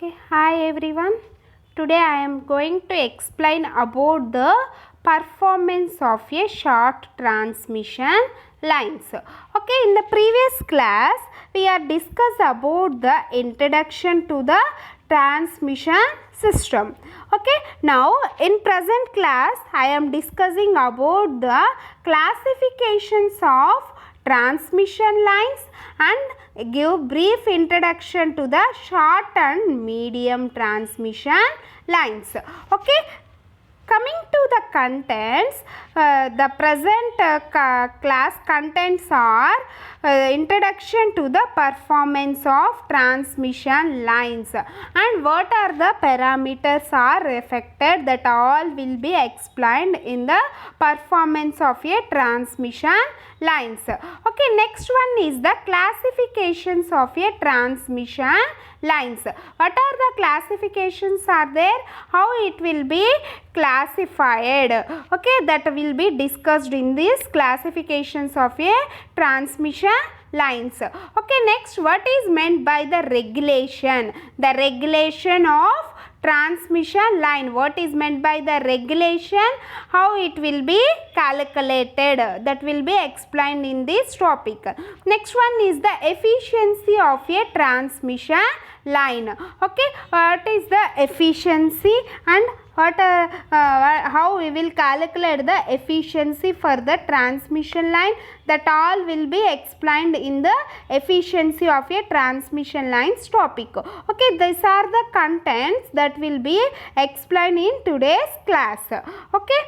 Okay, hi everyone. Today I am going to explain about the performance of a short transmission lines. Okay, in the previous class we are discussed about the introduction to the transmission system. Okay, now in present class I am discussing about the classifications of transmission lines and give brief introduction to the short and medium transmission lines. Okay, coming to the contents, the present class contents are introduction to the performance of transmission lines and what are the parameters are affected, that all will be explained in the performance of a transmission lines. Okay, next one is the classifications of a transmission lines. What are the classifications are there? How it will be classified? Okay, that will be discussed in this classifications of a transmission lines. Okay, next, what is meant by the regulation? The regulation of transmission line. What is meant by the regulation? How it will be calculated? That will be explained in this topic. Next one is the efficiency of a transmission line. Okay, what is the efficiency and how we will calculate the efficiency for the transmission line? That all will be explained in the efficiency of a transmission lines topic. Okay, these are the contents that will be explained in today's class. Okay,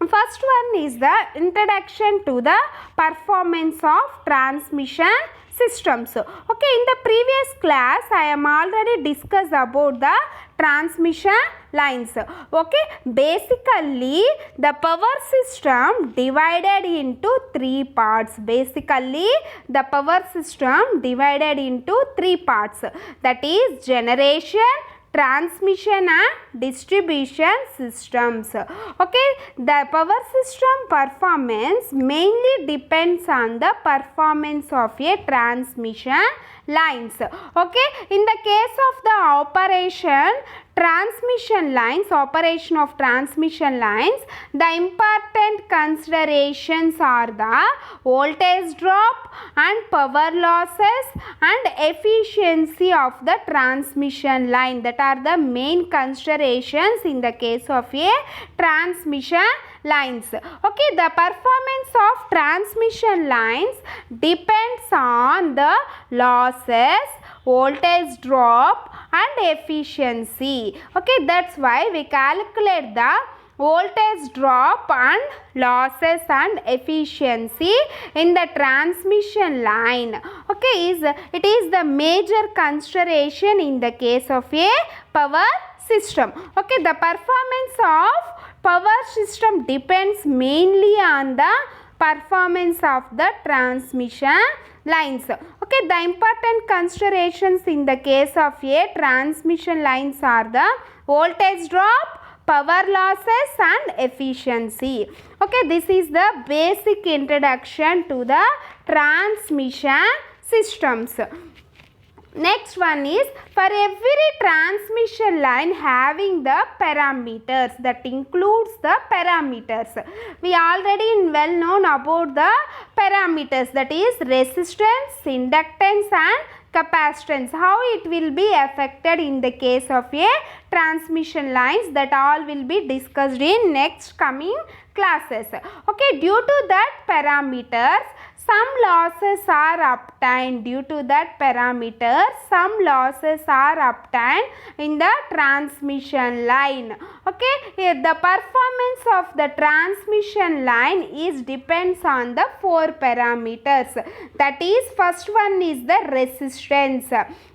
first one is the introduction to the performance of transmission systems. Okay, in the previous class I am already discussed about the transmission lines. Okay, basically the power system divided into three parts. Basically the power system divided into three parts, that is generation, transmission and distribution systems. Okay, the power system performance mainly depends on the performance of a transmission lines. Okay, in the case of the operation of transmission lines, the important considerations are the voltage drop and power losses and efficiency of the transmission line. That are the main considerations in the case of a transmission lines. Okay, the performance of transmission lines depends on the losses, voltage drop and efficiency. Okay, that's why we calculate the voltage drop and losses and efficiency in the transmission line. Okay, it is the major consideration in the case of a power system. Okay, the performance of power system depends mainly on the performance of the transmission lines. Okay, the important considerations in the case of a transmission lines are the voltage drop, power losses and efficiency. Okay, this is the basic introduction to the transmission systems. Next one is, for every transmission line having the parameters, that includes the parameters. We already well known about the parameters, that is resistance, inductance and capacitance. How it will be affected in the case of a transmission lines, that all will be discussed in next coming classes. Okay, due to that parameters, some losses are obtained. Due to that parameter, some losses are obtained in the transmission line. Okay, the performance of the transmission line is depends on the four parameters. That is, first one is the resistance.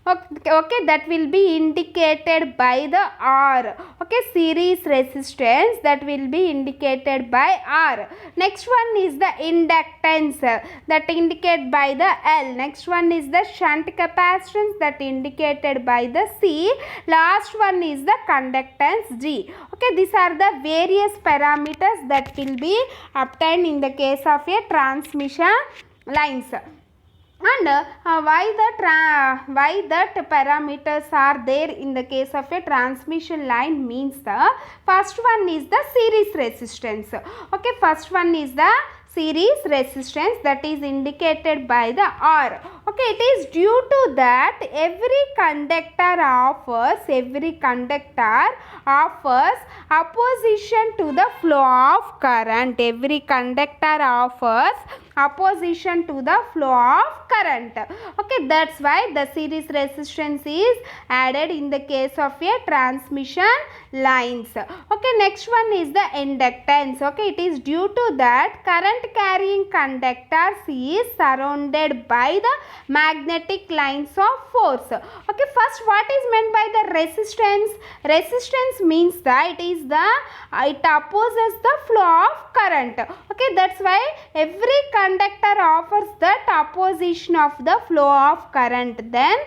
Okay, that will be indicated by the R. Okay, series resistance, that will be indicated by R. Next one is the inductance, that indicated by the L. Next one is the shunt capacitance, that indicated by the C. Last one is the conductance G. Okay, these are the various parameters that will be obtained in the case of a transmission lines. and why that parameters are there in the case of a transmission line means the first one is the series resistance. Okay, first one is the series resistance, that is indicated by the R. Okay, it is due to that every conductor offers opposition to the flow of current. Every conductor offers opposition to the flow of current. Okay, that's why the series resistance is added in the case of a transmission lines. Okay, next one is the inductance. Okay, it is due to that current carrying conductors is surrounded by the magnetic lines of force. Okay, first what is meant by the resistance? Resistance means that it opposes the flow of current. Okay, that's why every conductor offers that opposition of the flow of current, then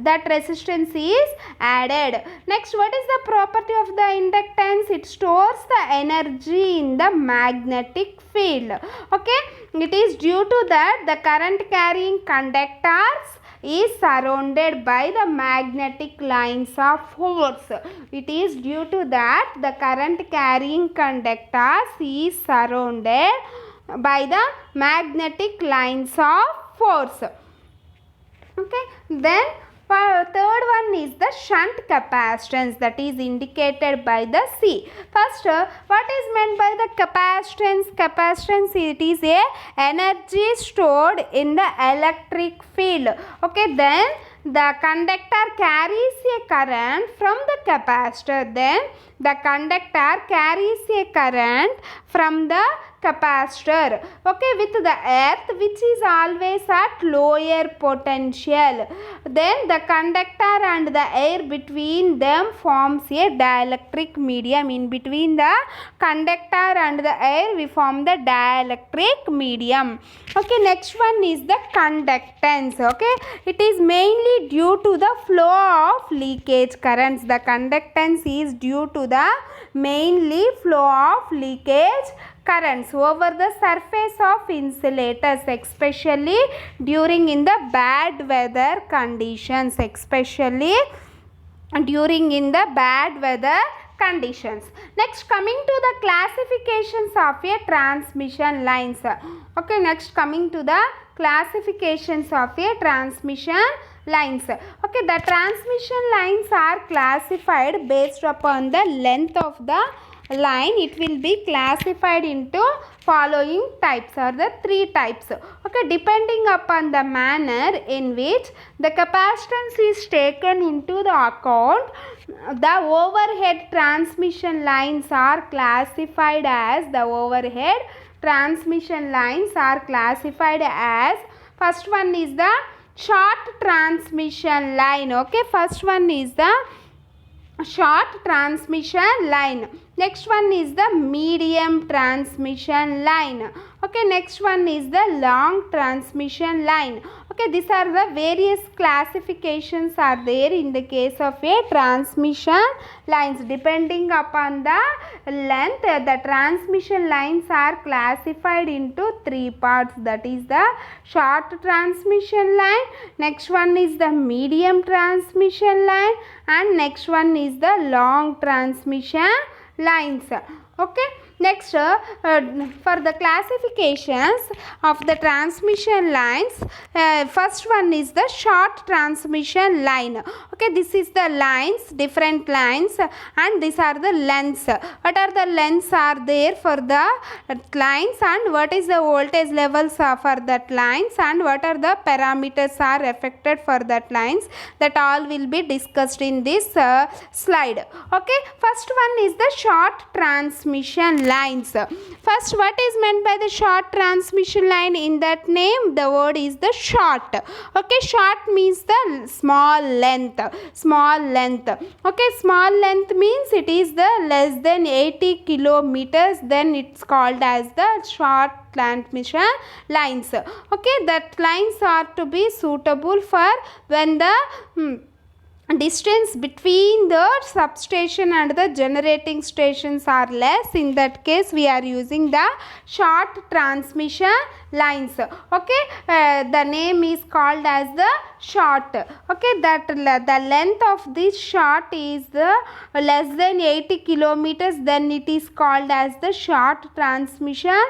that resistance is added. Next, what is the property of the inductance? It stores the energy in the magnetic field. Okay, it is due to that the current carrying conductors is surrounded by the magnetic lines of force. It is due to that the current carrying conductors is surrounded by the magnetic lines of force. Okay, then third one is the shunt capacitance, that is indicated by the C. First, what is meant by the capacitance? Capacitance, it is a energy stored in the electric field. Okay, then the conductor carries a current from the capacitor. Then the conductor carries a current from the capacitor, okay, with the earth which is always at lower potential. Then the conductor and the air between them forms a dielectric medium. In between the conductor and the air we form the dielectric medium. Okay, next one is the conductance. Okay, it is mainly due to the flow of leakage currents. The conductance is due to the mainly flow of leakage currents over the surface of insulators, especially during in the bad weather conditions, Next, coming to the classifications of a transmission lines. Okay, next coming to the classifications of a transmission lines. Okay, the transmission lines are classified based upon the length of the line. It will be classified into following types, or the three types. Okay, depending upon the manner in which the capacitance is taken into the account, the overhead transmission lines are classified as first one is the short transmission line. Okay, first one is the short transmission line. Next one is the medium transmission line. Okay, next one is the long transmission line. Okay, these are the various classifications are there in the case of a transmission lines. Depending upon the length, the transmission lines are classified into three parts, that is the short transmission line, next one is the medium transmission line, and next one is the long transmission lines. Okay, next for the classifications of the transmission lines, first one is the short transmission line. Okay, this is the lines, different lines, and these are the lengths. What are the lengths are there for the lines, and what is the voltage levels for that lines, and what are the parameters are affected for that lines, that all will be discussed in this slide. Okay, first one is the short transmission lines. First, what is meant by the short transmission line? In that name, the word is the short. Okay, short means the small length. Okay, small length means it is the less than 80 kilometers, then it's called as the short transmission lines. Okay, that lines are to be suitable for when the distance between the substation and the generating stations are less. In that case we are using the short transmission lines. Okay, the name is called as the short. Okay, that the length of this short is less than 80 kilometers, then it is called as the short transmission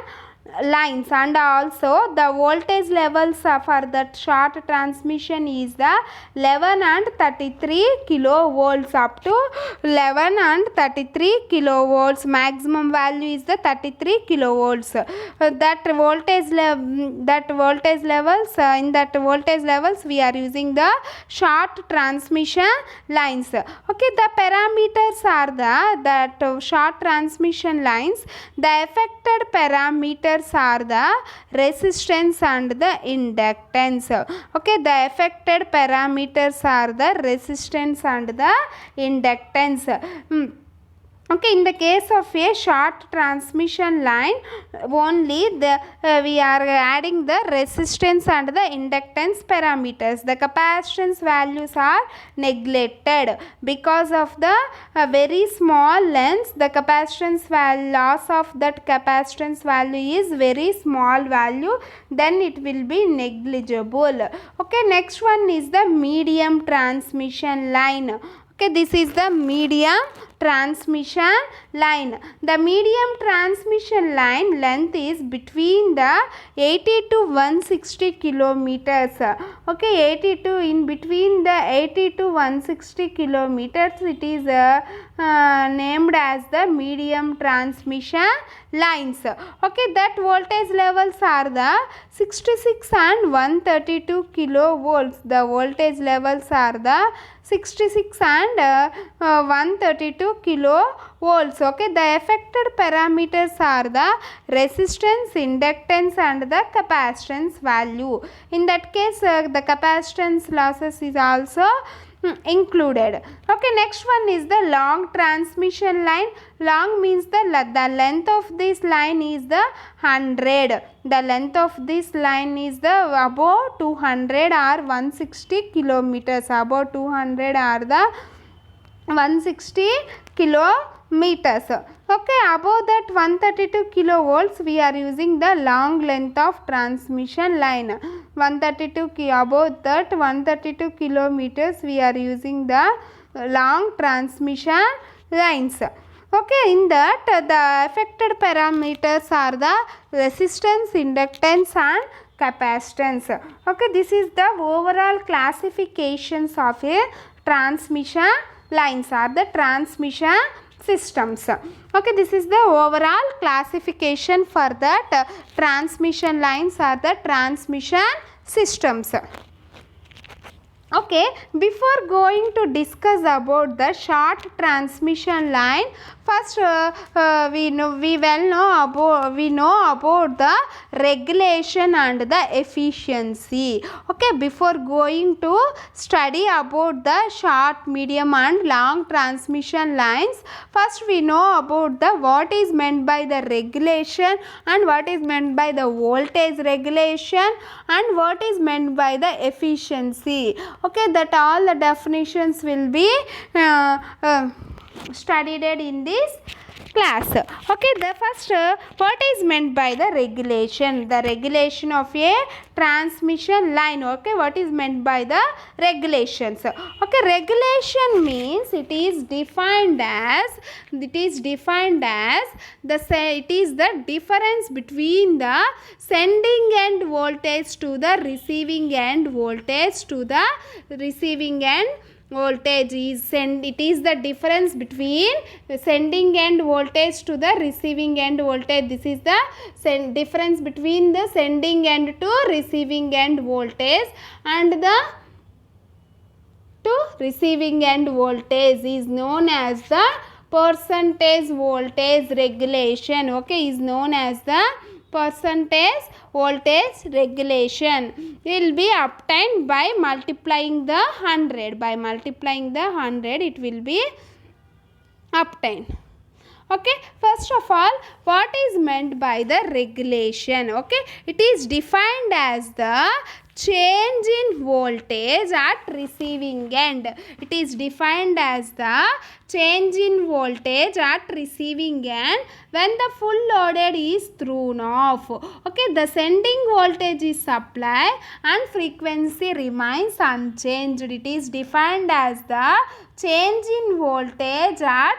lines. And also the voltage levels for that short transmission is the 11 and 33 kilovolts, up to 11 and 33 kilovolts. Maximum value is the 33 kilovolts. That voltage levels in that voltage levels we are using the short transmission lines. Okay, the parameters are that short transmission lines, the affected parameters are the resistance and the inductance. Okay, the affected parameters are the resistance and the inductance. Okay, in the case of a short transmission line only we are adding the resistance and the inductance parameters. The capacitance values are neglected because of the very small lengths. The capacitance loss of that capacitance value is very small value, then it will be negligible. Okay, next one is the medium transmission line. Okay, this is the medium transmission line. The medium transmission line length is between the 80 to 160 kilometers. Okay, 82 in between the 80 to 160 kilometers, it is named as the medium transmission lines. Okay, that voltage levels are the 66 and 132 kilovolts. The voltage levels are the 66 and 132 kilovolts. Okay, the affected parameters are the resistance, inductance and the capacitance value. In that case the capacitance losses is also included. Okay, next one is the long transmission line. Long means the length of this line is the 100. The length of this line is the above 200 or 160 kilometers. Above 200 are the 160 kilometers. Okay, above that 132 kilovolts we are using the long length of transmission line. Above that 132 kilometers we are using the long transmission lines. Okay, in that the affected parameters are the resistance, inductance and capacitance. Okay, this is the overall classifications of a transmission lines or the transmission systems. Okay, this is the overall classification for that transmission lines or the transmission systems. Okay, before going to discuss about the short transmission line, first we know about the regulation and the efficiency. Okay, before going to study about the short, medium and long transmission lines, first we know about the what is meant by the regulation and what is meant by the voltage regulation and what is meant by the efficiency. Okay, that all the definitions will be studied in this class. Okay, the first what is meant by the regulation? The regulation of a transmission line. Okay, what is meant by the regulations? Okay, regulation means it is defined as the difference between the sending end voltage to the receiving end voltage voltage is it is the difference between the sending end voltage to the receiving end voltage. This is the difference between the sending end to receiving end voltage, and the to receiving end voltage is known as the percentage voltage regulation. Okay, is known as the percentage voltage regulation. Will be obtained by multiplying the 100. By multiplying the 100 it will be obtained. Okay, first of all, what is meant by the regulation? Okay, it is defined as the change in voltage at receiving end. It is defined as the change in voltage at receiving end when the full loaded is thrown off. Okay, the sending voltage is supplied and frequency remains unchanged. It is defined as the change in voltage at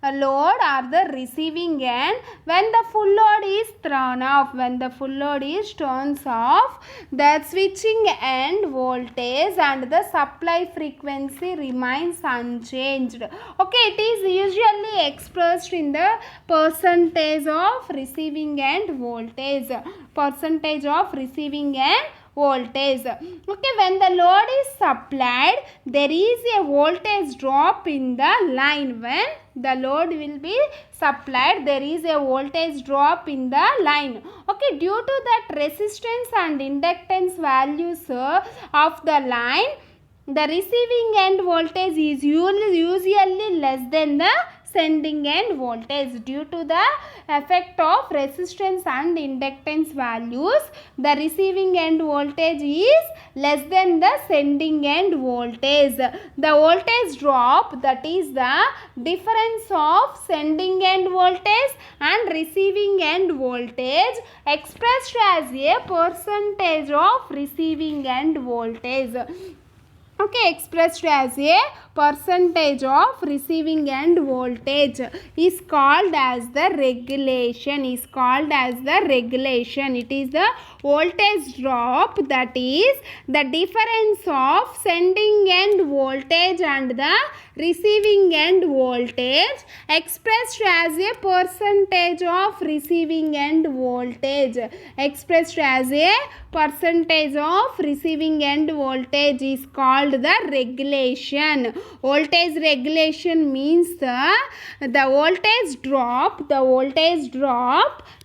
a load or the receiving end when the full load is thrown off. When the full load is turned off, the switching end voltage and the supply frequency remains unchanged. Okay, it is usually expressed in the percentage of receiving end voltage. Percentage of receiving end voltage. Okay, when the load is supplied, there is a voltage drop in the line. When the load will be supplied, there is a voltage drop in the line. Okay, due to that resistance and inductance values of the line, the receiving end voltage is usually less than the sending end voltage. Due to the effect of resistance and inductance values, the receiving end voltage is less than the sending end voltage. The voltage drop, that is the difference of sending end voltage and receiving end voltage, expressed as a percentage of receiving end voltage. Okay, expressed as a percentage of receiving end voltage is called as the regulation. Is called as the regulation. It is the voltage drop, that is the difference of sending end voltage and the receiving end voltage, expressed as a percentage of receiving end voltage. Expressed as a percentage of receiving end voltage is called the regulation. Voltage regulation means the voltage drop,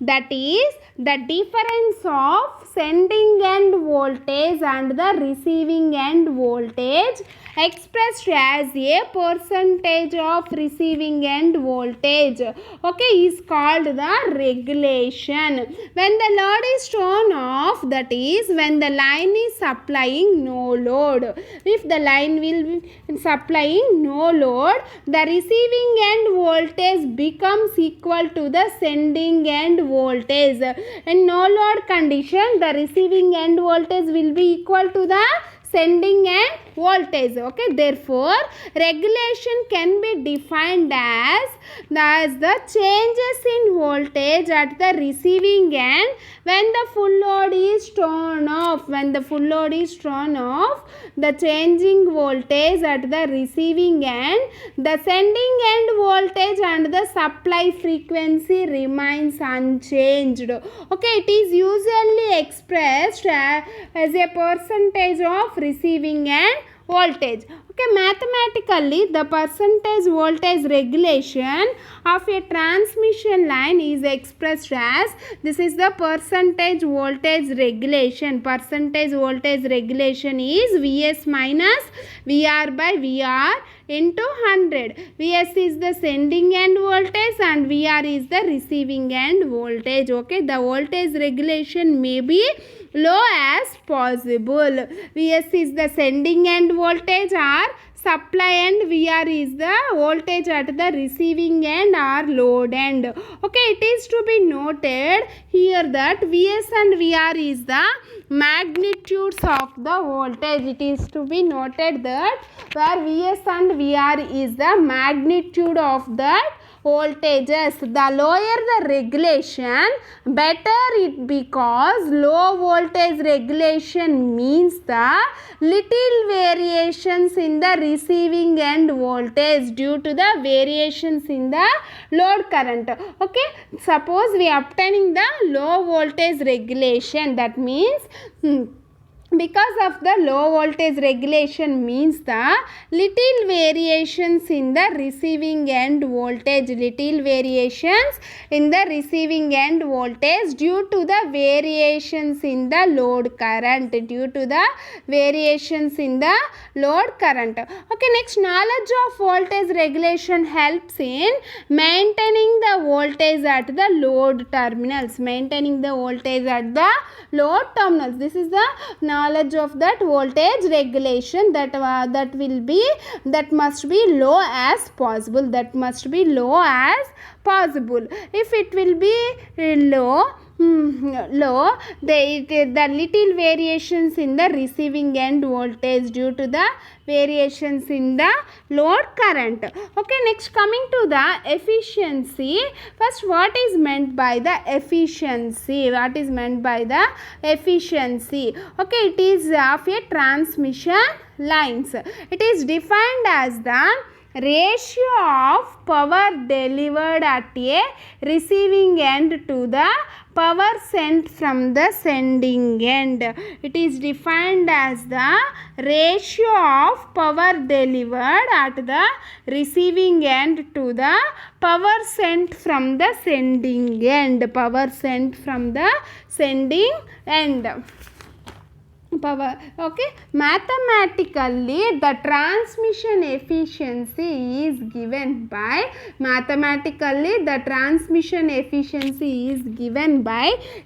that is the difference of sending end voltage and the receiving end voltage, expressed as a percentage of receiving end voltage. Okay, is called the regulation. When the load is turned off, that is when the line is supplying no load. If the line will be supplying no load, the receiving end voltage becomes equal to the sending end voltage. In no load condition, the receiving end voltage will be equal to the sending end voltage. Okay, therefore regulation can be defined as the changes in voltage at the receiving end when the full load is turned off. When the full load is turned off, the changing voltage at the receiving end, the sending end voltage and the supply frequency remains unchanged. Okay, it is usually expressed as a percentage of receiving end voltage. Okay, mathematically the percentage voltage regulation of a transmission line is expressed as, this is the percentage voltage regulation. Percentage voltage regulation is Vs minus Vr by Vr into 100. Vs is the sending end voltage and Vr is the receiving end voltage. Okay, the voltage regulation may be low as possible. Vs is the sending end voltage or supply end, Vr is the voltage at the receiving end or load end. Okay, it is to be noted here that Vs and Vr is the magnitudes of the voltage. It is to be noted that where Vs and Vr is the magnitude of that voltages. The lower the regulation, better it, because low voltage regulation means the little variations in the receiving end voltage due to the variations in the load current. Okay, suppose we are obtaining the low voltage regulation, that means because of the low voltage regulation means the little variations in the receiving end voltage, little variations in the receiving end voltage due to the variations in the load current, due to the variations in the load current. Okay, next, knowledge of voltage regulation helps in maintaining the voltage at the load terminals, maintaining the voltage at the load terminals. This is the knowledge of that voltage regulation, that must be low as possible, that must be low as possible. If it will be low, the little variations in the receiving end voltage due to the variations in the load current. Okay, next coming to the efficiency. First, what is meant by the efficiency? What is meant by the efficiency? Okay, it is of a transmission lines. It is defined as the ratio of power delivered at a receiving end to the power sent from the sending end. It is defined as the ratio of power delivered at the receiving end to the power sent from the sending end. Power sent from the sending end. Power. Okay, mathematically the transmission efficiency is given by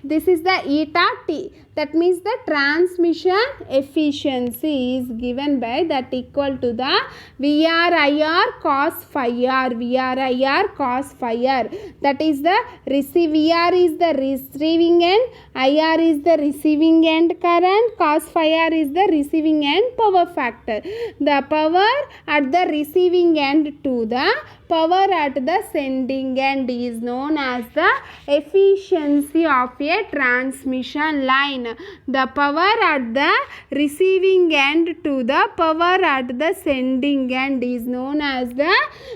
this is the eta t, that means the transmission efficiency is given by that equal to the VRIR cos phi r, VRIR cos phi r, that is the VR is the receiving end, IR is the receiving end current, cos phi r is the receiving end power factor. The power at the receiving end to the power at the sending end is known as the efficiency of a transmission line. The power at the receiving end to the power at the sending end is known as the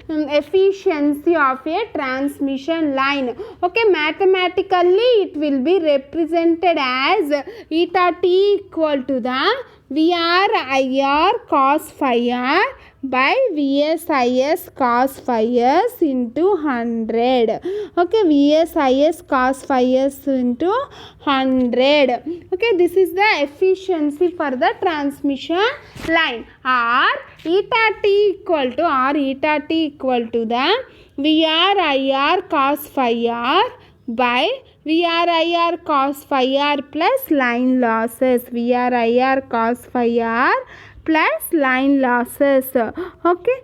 efficiency of a transmission line. Okay, mathematically it will be represented as eta t equal to the VRIR cos phi r by VSIS cos phi s into 100. Okay, VSIS cos phi s into 100. Okay, this is the efficiency for the transmission line. Or eta t equal to the VRIR cos phi r by VRIR cos phi r plus line losses. VRIR cos phi r plus line losses. Okay,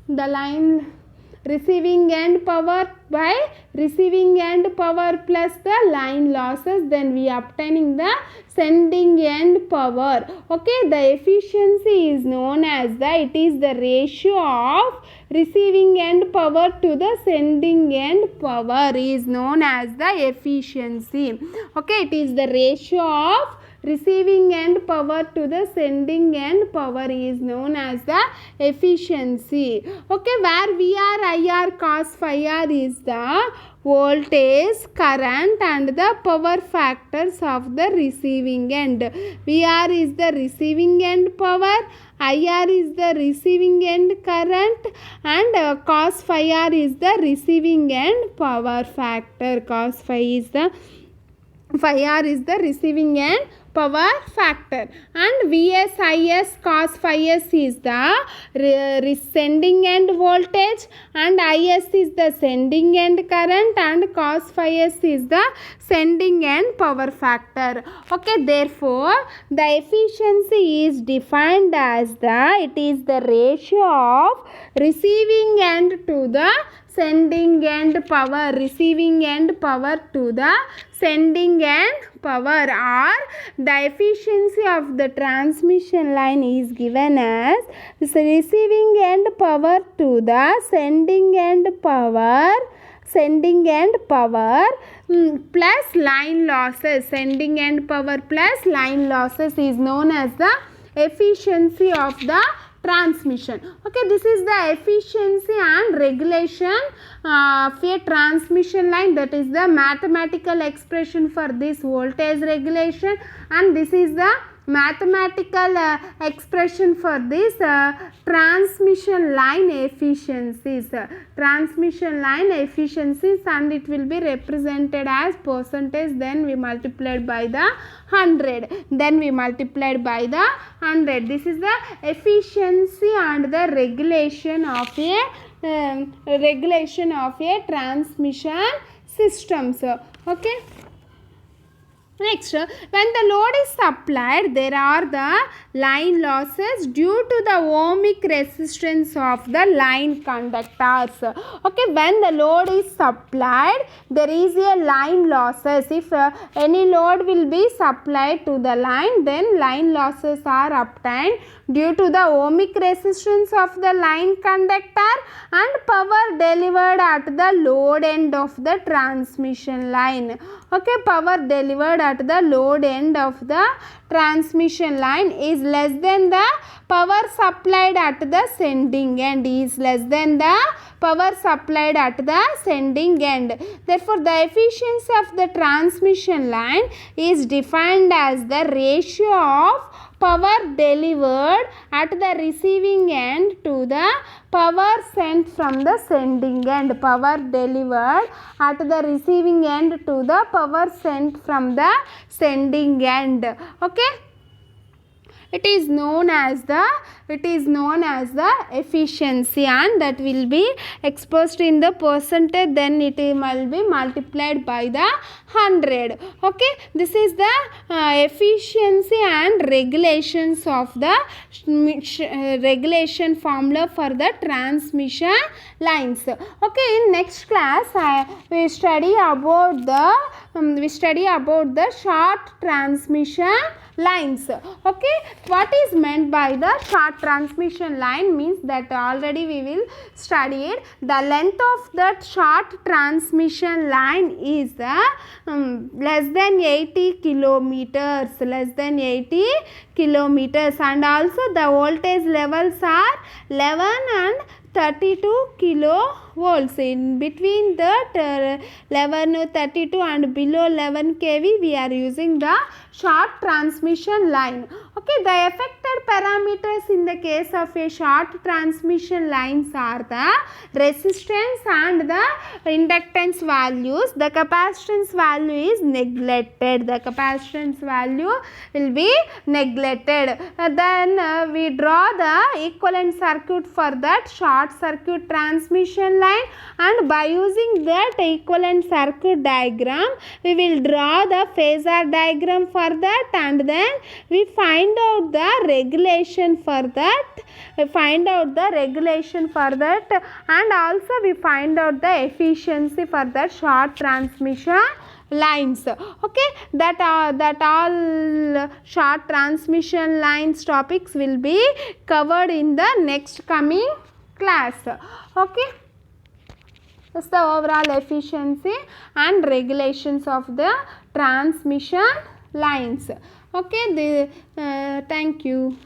the line receiving end power by receiving end power plus the line losses, then we obtaining the sending end power. Okay, the efficiency is known as it is the ratio of receiving end power to the sending end power is known as the efficiency. Okay, it is the ratio of receiving end power to the sending end power is known as the efficiency. Okay, where VRIR cos phi r is the voltage, current and the power factors of the receiving end. VR is the receiving end power, IR is the receiving end current, and cos phi r is the receiving end power factor. Cos phi r is the receiving end power factor, and VSIS cos phi s is the sending end voltage, and IS is the sending end current, and cos phi s is the sending end power factor. Okay, therefore the efficiency is defined as it is the ratio of receiving end to the sending end power, receiving end power to the sending end power, or the efficiency of the transmission line is given as receiving end power to the sending end power plus line losses. Sending end power plus line losses is known as the efficiency of the transmission. Okay, this is the efficiency and regulation of a transmission line, that is the mathematical expression for this voltage regulation, and this is the mathematical expression for this transmission line efficiencies. Transmission line efficiencies, and it will be represented as percentage, then we multiplied by the 100. This is the efficiency and the regulation of a transmission systems. Okay. Next, when the load is supplied, there are the line losses due to the ohmic resistance of the line conductors. Okay, when the load is supplied, there is a line losses. If any load will be supplied to the line, then line losses are obtained due to the ohmic resistance of the line conductor and power delivered at the load end of the transmission line. Okay, power delivered at the load end of the transmission line is less than the power supplied at the sending end, is less than the power supplied at the sending end. Therefore, the efficiency of the transmission line is defined as the ratio of power delivered at the receiving end to the power sent from the sending end. Power delivered at the receiving end to the power sent from the sending end. Okay, it is known as the efficiency, and that will be expressed in the percentage, then it will be multiplied by the 100. Okay, this is the efficiency and regulations of the regulation formula for the transmission lines. Okay, in next class we study about the short transmission lines. Okay, what is meant by the short transmission line means that already we will study it. The length of that short transmission line is less than 80 kilometers, and also the voltage levels are 11 and 32 kilovolts. In between that 11 32 and below 11 kV we are using the short transmission line. Okay, the affected parameters in the case of a short transmission lines are the resistance and the inductance values. The capacitance value is neglected. The capacitance value will be neglected. Then we draw the equivalent circuit for that short circuit transmission line, and by using that equivalent circuit diagram we will draw the phasor diagram for that, and then we find out the regulation for that, and also we find out the efficiency for the short transmission lines. Okay, that all short transmission lines topics will be covered in the next coming class. Okay, that's the overall efficiency and regulations of the transmission lines. Okay, thank you.